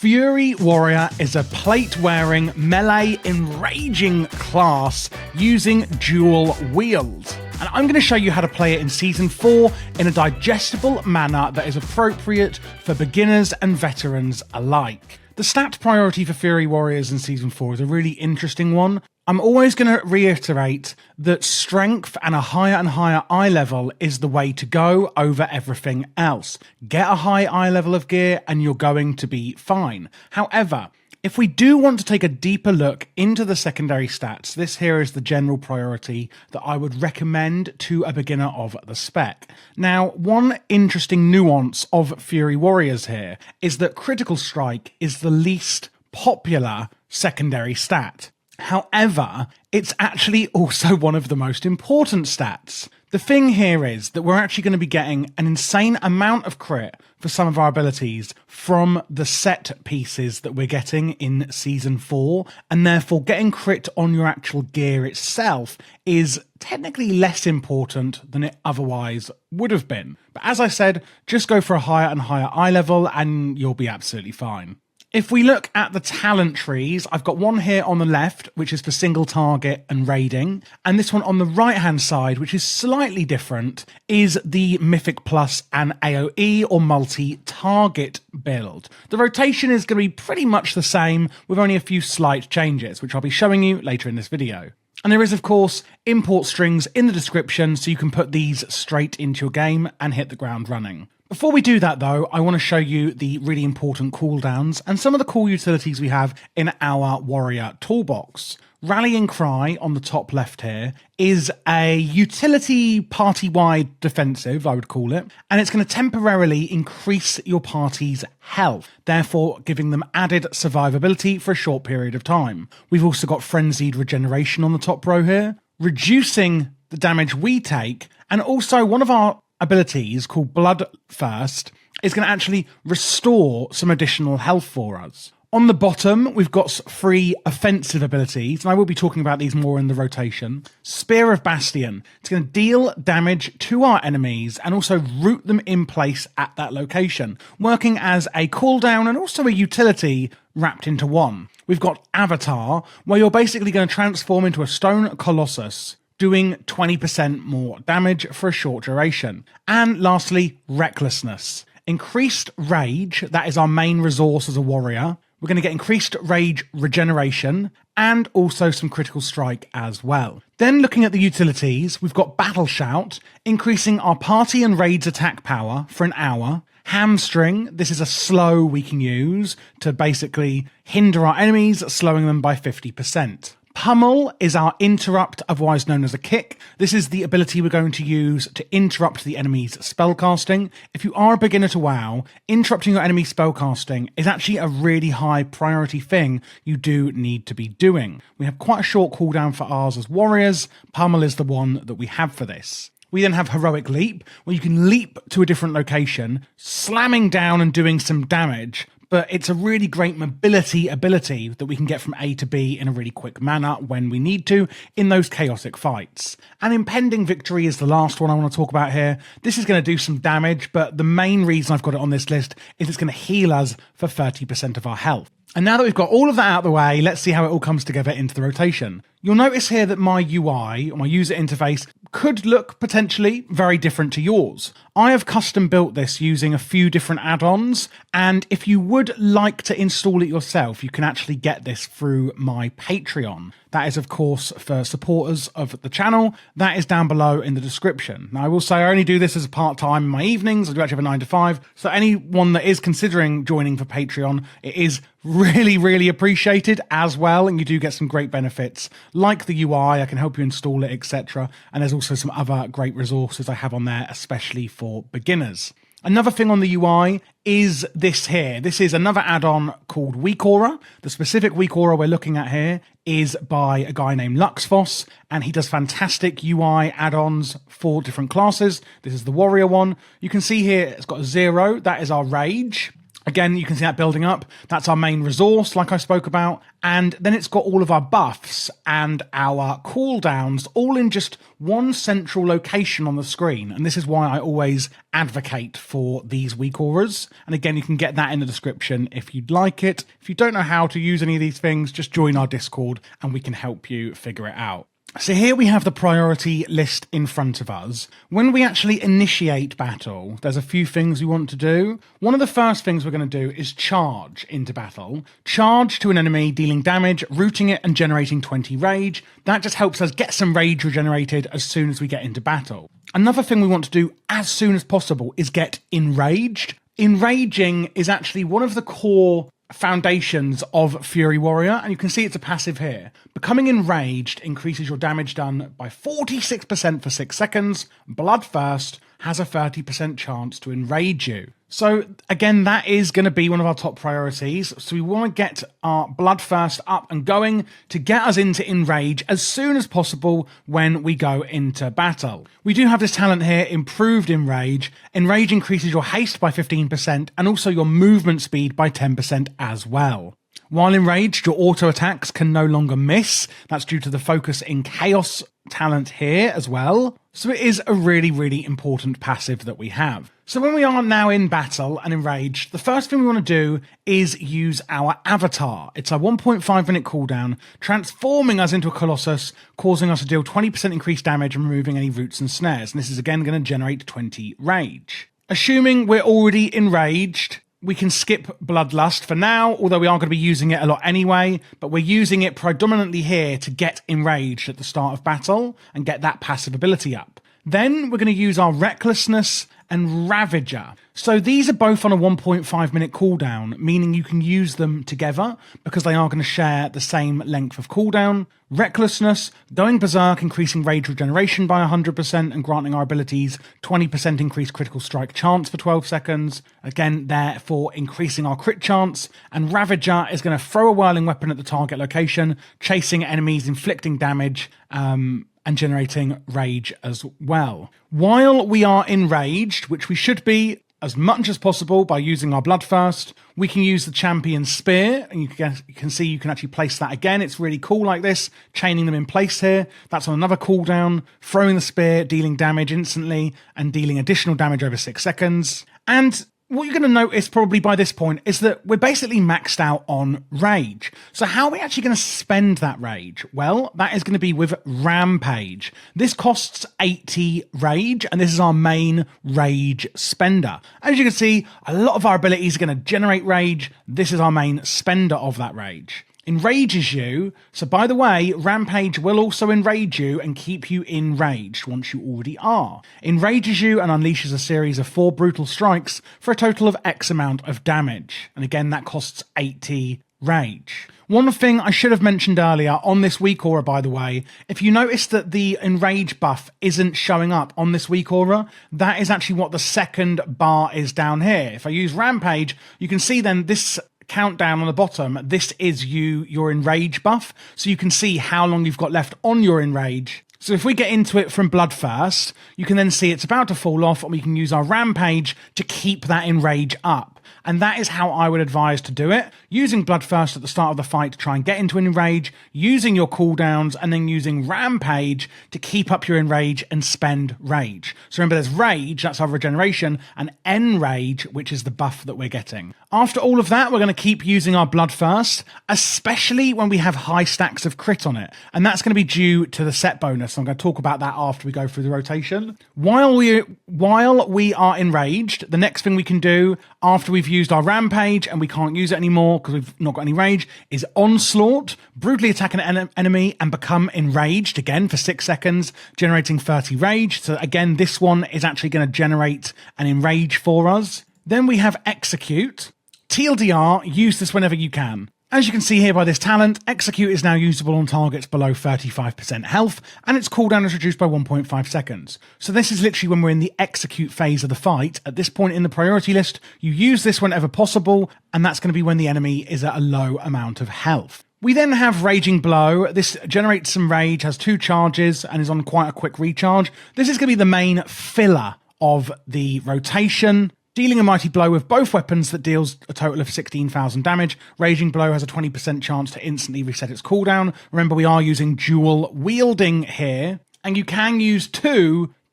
Fury Warrior is a plate-wearing, melee, enraging class using dual wield. And I'm going to show you how to play it in Season 4 in a digestible manner that is appropriate for beginners and veterans alike. The stat priority for Fury Warriors in Season 4 is a really interesting one. I'm always going to reiterate that strength and a higher and higher eye level is the way to go over everything else. Get a high eye level of gear and you're going to be fine. However, if we do want to take a deeper look into the secondary stats, this here is the general priority that I would recommend to a beginner of the spec. Now, one interesting nuance of Fury Warriors here is that Critical Strike is the least popular secondary stat. However, it's actually also one of the most important stats. The thing here is that we're actually going to be getting an insane amount of crit for some of our abilities from the set pieces that we're getting in Season 4, and therefore getting crit on your actual gear itself is technically less important than it otherwise would have been. But as I said, just go for a higher and higher eye level and you'll be absolutely fine. If we look at the talent trees, I've got one here on the left, which is for single target and raiding. And this one on the right-hand side, which is slightly different, is the Mythic Plus and AoE or multi-target build. The rotation is going to be pretty much the same, with only a few slight changes, which I'll be showing you later in this video. And there is, of course, import strings in the description, so you can put these straight into your game and hit the ground running. Before we do that though, I want to show you the really important cooldowns and some of the cool utilities we have in our warrior toolbox. Rallying Cry on the top left here is a utility party-wide defensive, I would call it, and it's going to temporarily increase your party's health, therefore giving them added survivability for a short period of time. We've also got Frenzied Regeneration on the top row here, reducing the damage we take, and also one of our abilities called Bloodthirst is going to actually restore some additional health for us. On the bottom, we've got 3 offensive abilities, and I will be talking about these more in the rotation. Spear of Bastion. It's going to deal damage to our enemies and also root them in place at that location, working as a cooldown and also a utility wrapped into one. We've got Avatar, where you're basically going to transform into a stone colossus, doing 20% more damage for a short duration. And lastly, Recklessness. Increased Rage, that is our main resource as a warrior. We're going to get increased Rage regeneration and also some Critical Strike as well. Then looking at the utilities, we've got Battle Shout, increasing our party and raids attack power for an hour. Hamstring, this is a slow we can use to basically hinder our enemies, slowing them by 50%. Pummel is our interrupt, otherwise known as a kick. This is the ability we're going to use to interrupt the enemy's spellcasting. If you are a beginner to WoW, interrupting your enemy's spellcasting is actually a really high priority thing you do need to be doing. We have quite a short cooldown for ours as warriors. Pummel is the one that we have for this. We then have Heroic Leap, where you can leap to a different location, slamming down and doing some damage. But it's a really great mobility ability that we can get from A to B in a really quick manner when we need to in those chaotic fights. And Impending Victory is the last one I want to talk about here. This is going to do some damage, but the main reason I've got it on this list is it's going to heal us for 30% of our health. And now that we've got all of that out of the way, let's see how it all comes together into the rotation. You'll notice here that my UI, or my user interface, could look potentially very different to yours. I have custom built this using a few different add-ons, and if you would like to install it yourself, you can actually get this through my Patreon. That is, of course, for supporters of the channel. That is down below in the description. Now, I will say I only do this as a part-time in my evenings. I do actually have a 9 to 5. So anyone that is considering joining for Patreon, it is really, really appreciated as well. And you do get some great benefits like the UI. I can help you install it, etc. And there's also some other great resources I have on there, especially for beginners. Another thing on the UI is this here. This is another add-on called Weak Aura. The specific Weak Aura we're looking at here is by a guy named Luxfos, and he does fantastic UI add-ons for different classes. This is the warrior one. You can see here it's got a 0. That is our rage. Again, you can see that building up. That's our main resource, like I spoke about. And then it's got all of our buffs and our cooldowns all in just one central location on the screen. And this is why I always advocate for these weak auras. And again, you can get that in the description if you'd like it. If you don't know how to use any of these things, just join our Discord and we can help you figure it out. So here we have the priority list in front of us. When we actually initiate battle, there's a few things we want to do. One of the first things we're going to do is charge into battle. Charge to an enemy, dealing damage, rooting it and generating 20 rage. That just helps us get some rage regenerated as soon as we get into battle. Another thing we want to do as soon as possible is get enraged. Enraging is actually one of the core foundations of Fury Warrior, and you can see it's a passive here. Becoming enraged increases your damage done by 46% for 6 seconds. Bloodthirst has a 30% chance to enrage you. So again, that is going to be one of our top priorities. So we want to get our Bloodthirst up and going to get us into Enrage as soon as possible when we go into battle. We do have this talent here, Improved Enrage. Enrage increases your haste by 15% and also your movement speed by 10% as well. While enraged, your auto attacks can no longer miss. That's due to the Focus in Chaos talent here as well. So it is a really, really important passive that we have. So when we are now in battle and enraged, the first thing we want to do is use our avatar. It's a 1.5 minute cooldown, transforming us into a Colossus, causing us to deal 20% increased damage and removing any roots and snares. And this is again going to generate 20 rage. Assuming we're already enraged, we can skip Bloodlust for now, although we are going to be using it a lot anyway, but we're using it predominantly here to get enraged at the start of battle and get that passive ability up. Then we're going to use our Recklessness and Ravager. So these are both on a 1.5 minute cooldown, meaning you can use them together because they are going to share the same length of cooldown. Recklessness, going berserk, increasing rage regeneration by 100% and granting our abilities 20% increased critical strike chance for 12 seconds. Again, therefore increasing our crit chance. And Ravager is going to throw a whirling weapon at the target location, chasing enemies, inflicting damage, and generating rage as well. While we are enraged, which we should be as much as possible by using our Bloodthirst, we can use the Champion Spear, and you can see you can actually place that again. It's really cool like this, chaining them in place here. That's on another cooldown, throwing the spear, dealing damage instantly, and dealing additional damage over 6 seconds. And what you're going to notice probably by this point is that we're basically maxed out on rage. So how are we actually going to spend that rage? Well, that is going to be with Rampage. This costs 80 rage, and this is our main rage spender. As you can see, a lot of our abilities are going to generate rage. This is our main spender of that rage. Enrages you. So by the way, Rampage will also enrage you and keep you enraged once you already are. Enrages you and unleashes a series of 4 brutal strikes for a total of X amount of damage. And again, that costs 80 rage. One thing I should have mentioned earlier on this weak aura, by the way, if you notice that the enrage buff isn't showing up on this weak aura, that is actually what the second bar is down here. If I use Rampage, you can see then this countdown on the bottom, this is your enrage buff, so you can see how long you've got left on your enrage. So if we get into it from Bloodthirst, you can then see it's about to fall off, and we can use our Rampage to keep that enrage up. And that is how I would advise to do it. Using Bloodthirst at the start of the fight to try and get into an enrage, using your cooldowns, and then using Rampage to keep up your enrage and spend rage. So remember, there's rage, that's our regeneration, and enrage, which is the buff that we're getting. After all of that, we're going to keep using our Bloodthirst, especially when we have high stacks of crit on it. And that's going to be due to the set bonus. I'm going to talk about that after we go through the rotation. While we are enraged, the next thing we can do after we've used our Rampage and we can't use it anymore because we've not got any rage is Onslaught, brutally attack an enemy and become enraged again for 6 seconds, generating 30 rage. So again, this one is actually going to generate an enrage for us. Then we have Execute. TLDR, use this whenever you can. As you can see here by this talent, Execute is now usable on targets below 35% health, and its cooldown is reduced by 1.5 seconds. So this is literally when we're in the Execute phase of the fight. At this point in the priority list, you use this whenever possible, and that's going to be when the enemy is at a low amount of health. We then have Raging Blow. This generates some rage, has 2 charges, and is on quite a quick recharge. This is going to be the main filler of the rotation. Dealing a mighty blow with both weapons that deals a total of 16,000 damage. Raging blow has a 20% chance to instantly reset its cooldown. Remember, we are using dual wielding here, and you can use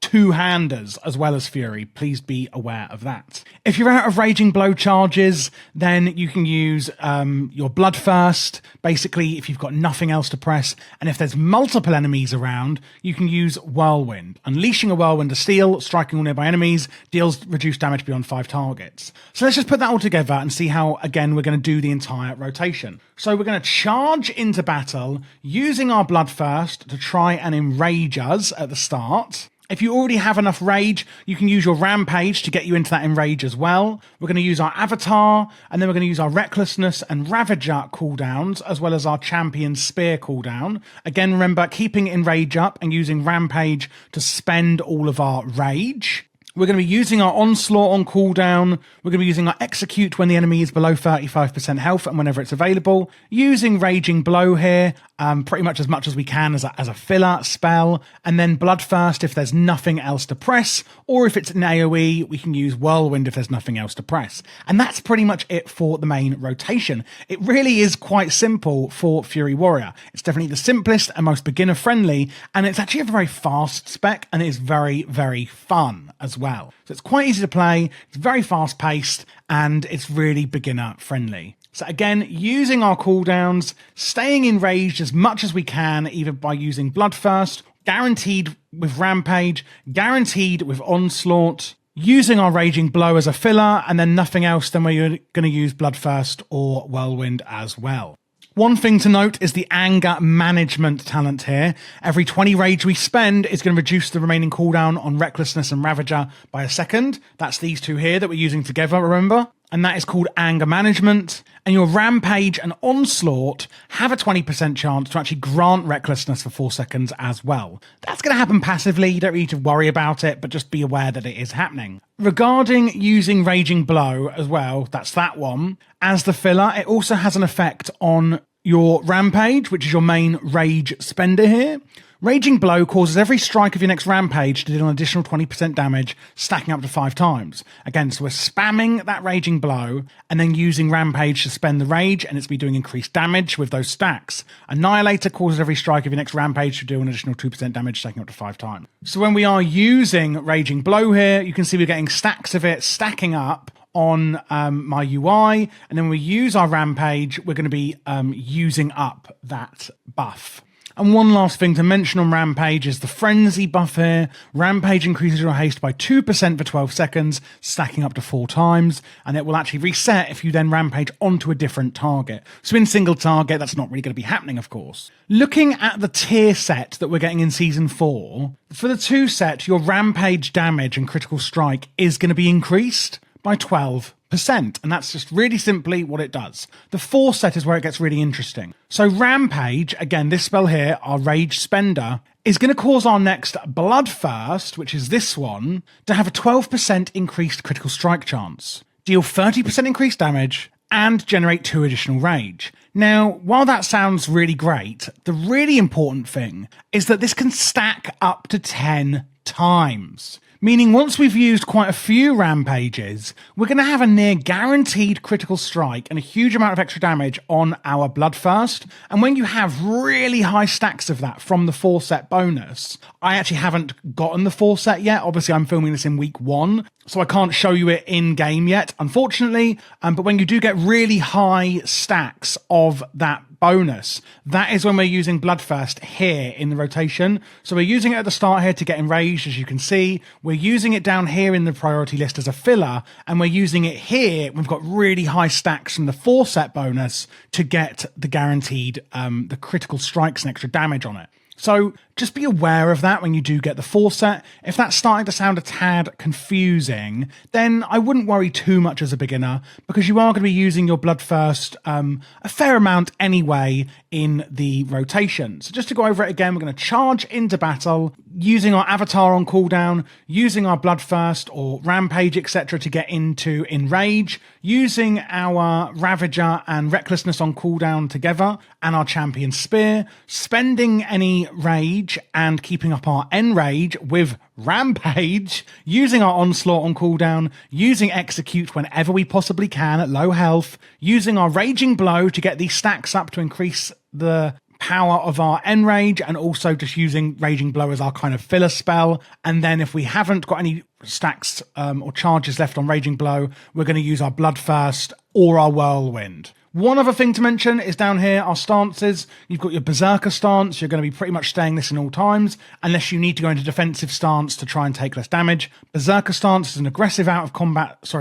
two-handers as well as Fury. Please be aware of that. If you're out of Raging Blow charges, then you can use your Bloodthirst, basically if you've got nothing else to press, and if there's multiple enemies around, you can use Whirlwind. Unleashing a Whirlwind of Steel, striking all nearby enemies, deals reduced damage beyond 5 targets. So let's just put that all together and see how, again, we're going to do the entire rotation. So we're going to charge into battle using our Bloodthirst to try and enrage us at the start. If you already have enough rage, you can use your rampage to get you into that enrage as well. We're going to use our avatar, and then we're going to use our recklessness and ravager cooldowns, as well as our champion spear cooldown. Again, remember, keeping enrage up and using rampage to spend all of our rage. We're going to be using our onslaught on cooldown. We're going to be using our execute when the enemy is below 35% health and whenever it's available. Using raging blow here, pretty much as we can as a filler spell. And then Bloodthirst if there's nothing else to press, or if it's an AoE, we can use Whirlwind if there's nothing else to press. And that's pretty much it for the main rotation. It really is quite simple for Fury Warrior. It's definitely the simplest and most beginner friendly, and it's actually a very fast spec, and it is very, very fun as well. So it's quite easy to play, it's very fast paced, and it's really beginner friendly. So again, using our cooldowns, staying enraged as much as we can, either by using Bloodthirst, guaranteed with Rampage, guaranteed with Onslaught, using our Raging Blow as a filler, and then nothing else, then we're going to use Bloodthirst or Whirlwind as well. One thing to note is the anger management talent here. Every 20 rage we spend is going to reduce the remaining cooldown on Recklessness and Ravager by a second. That's these two here that we're using together, remember? And that is called anger management. And your Rampage and Onslaught have a 20% chance to actually grant Recklessness for 4 seconds as well. That's going to happen passively. You don't need to worry about it, but just be aware that it is happening. Regarding using Raging Blow as well, that's that one. As the filler, it also has an effect on your Rampage, which is your main rage spender here. Raging Blow causes every strike of your next Rampage to deal an additional 20% damage, stacking up to 5 times. Again, so we're spamming that Raging Blow and then using Rampage to spend the rage, and it's be doing increased damage with those stacks. Annihilator causes every strike of your next Rampage to do an additional 2% damage, stacking up to 5 times. So when we are using Raging Blow here, you can see we're getting stacks of it stacking up on my UI, and then when we use our Rampage, we're going to be using up that buff. And one last thing to mention on Rampage is the Frenzy buff here. Rampage increases your haste by 2% for 12 seconds, stacking up to 4 times, and it will actually reset if you then Rampage onto a different target. So in single target, that's not really going to be happening, of course. Looking at the tier set that we're getting in Season 4, for the 2 set, your Rampage damage and critical strike is going to be increased by 12%, and that's just really simply what it does. The 4 set is where it gets really interesting. So Rampage, again, this spell here, our Rage Spender, is going to cause our next Bloodthirst, which is this one, to have a 12% increased critical strike chance, deal 30% increased damage, and generate 2 additional rage. Now, while that sounds really great, the really important thing is that this can stack up to 10 times. Meaning once we've used quite a few Rampages, we're going to have a near guaranteed critical strike and a huge amount of extra damage on our Bloodthirst. And when you have really high stacks of that from the 4 set bonus, I actually haven't gotten the 4 set yet. Obviously, I'm filming this in week 1, so I can't show you it in game yet, unfortunately. But when you do get really high stacks of that bonus, that is when we're using Bloodthirst here in the rotation. So we're using it at the start here to get enraged, as you can see. We're using it down here in the priority list as a filler, and we're using it here. We've got really high stacks from the 4 set bonus to get the guaranteed, the critical strikes and extra damage on it. So just be aware of that when you do get the 4 set. If that's starting to sound a tad confusing, then I wouldn't worry too much as a beginner, because you are going to be using your Bloodthirst a fair amount anyway in the rotation. So just to go over it again, we're going to charge into battle using our avatar on cooldown, using our Bloodthirst or Rampage, etc. to get into Enrage, using our Ravager and Recklessness on cooldown together, and our Champion Spear, spending any Rage and keeping up our Enrage with Rampage, using our Onslaught on cooldown, using Execute whenever we possibly can at low health, using our Raging Blow to get these stacks up to increase the power of our Enrage, and also just using Raging Blow as our kind of filler spell. And then if we haven't got any stacks or charges left on Raging Blow, we're going to use our Bloodthirst or our Whirlwind. One other thing to mention is down here, our stances. You've got your Berserker stance. You're going to be pretty much staying this in all times, unless you need to go into defensive stance to try and take less damage. Berserker stance is an aggressive out of combat? It's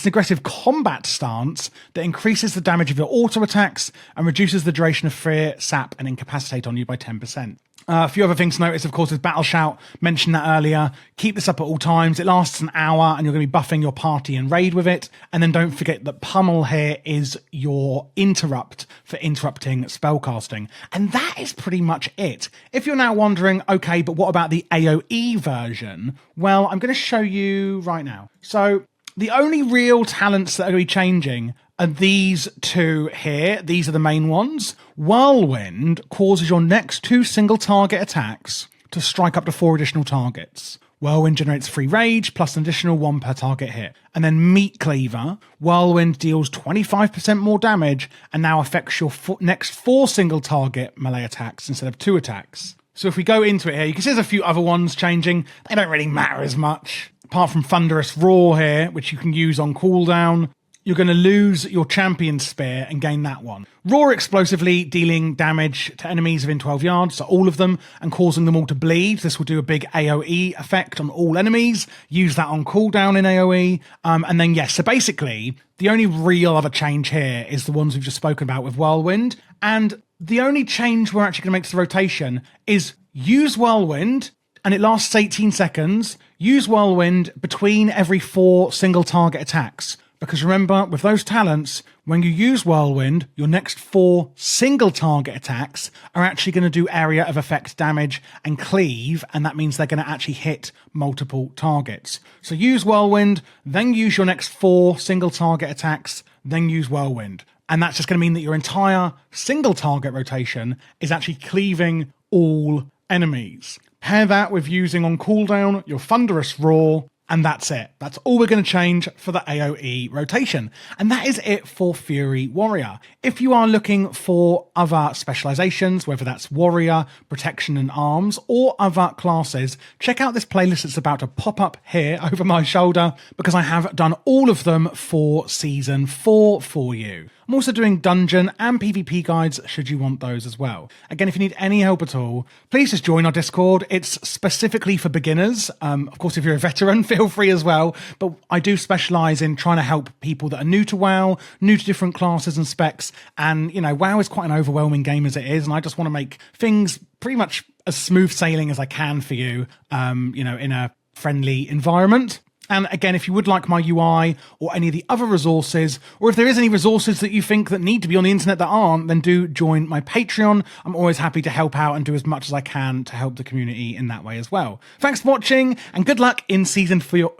an aggressive combat stance that increases the damage of your auto attacks and reduces the duration of fear, sap, and incapacitate on you by 10%. A few other things to notice, of course, is Battle Shout. Mentioned that earlier. Keep this up at all times. It lasts an hour and you're going to be buffing your party and raid with it. And then don't forget that Pummel here is your interrupt for interrupting spellcasting. And that is pretty much it. If you're now wondering, okay, but what about the AoE version? Well, I'm going to show you right now. So the only real talents that are going to be changing are these two here. These are the main ones. Whirlwind causes your next 2 single target attacks to strike up to 4 additional targets. Whirlwind generates free rage plus an additional 1 per target hit. And then Meat Cleaver, Whirlwind deals 25% more damage and now affects your next 4 single target melee attacks instead of 2 attacks. So if we go into it here, you can see there's a few other ones changing. They don't really matter as much. Apart from Thunderous Roar here, which you can use on cooldown. You're going to lose your Champion Spear and gain that one. Roar explosively, dealing damage to enemies within 12 yards, so all of them, and causing them all to bleed. This will do a big AoE effect on all enemies. Use that on cooldown in AoE. And then, yes, so basically, the only real other change here is the ones we've just spoken about with Whirlwind. And the only change we're actually going to make to the rotation is use Whirlwind, and it lasts 18 seconds. Use Whirlwind between every 4 single target attacks. Because remember, with those talents, when you use Whirlwind, your next 4 single target attacks are actually going to do area of effect damage and cleave, and that means they're going to actually hit multiple targets. So use Whirlwind, then use your next 4 single target attacks, then use Whirlwind. And that's just going to mean that your entire single target rotation is actually cleaving all enemies. Pair that with using on cooldown your Thunderous Roar, and that's it. That's all we're going to change for the AoE rotation. And that is it for Fury Warrior. If you are looking for other specializations, whether that's Warrior, Protection and Arms, or other classes, check out this playlist that's about to pop up here over my shoulder, because I have done all of them for Season 4 for you. I'm also doing dungeon and PvP guides should you want those as well. Again, if you need any help at all, please just join our Discord. It's specifically for beginners. Of course, if you're a veteran, feel free as well. But I do specialize in trying to help people that are new to WoW, new to different classes and specs. And, you know, WoW is quite an overwhelming game as it is. And I just want to make things pretty much as smooth sailing as I can for you, you know, in a friendly environment. And again, if you would like my UI or any of the other resources, or if there is any resources that you think that need to be on the internet that aren't, then do join my Patreon. I'm always happy to help out and do as much as I can to help the community in that way as well. Thanks for watching and good luck in Season 4.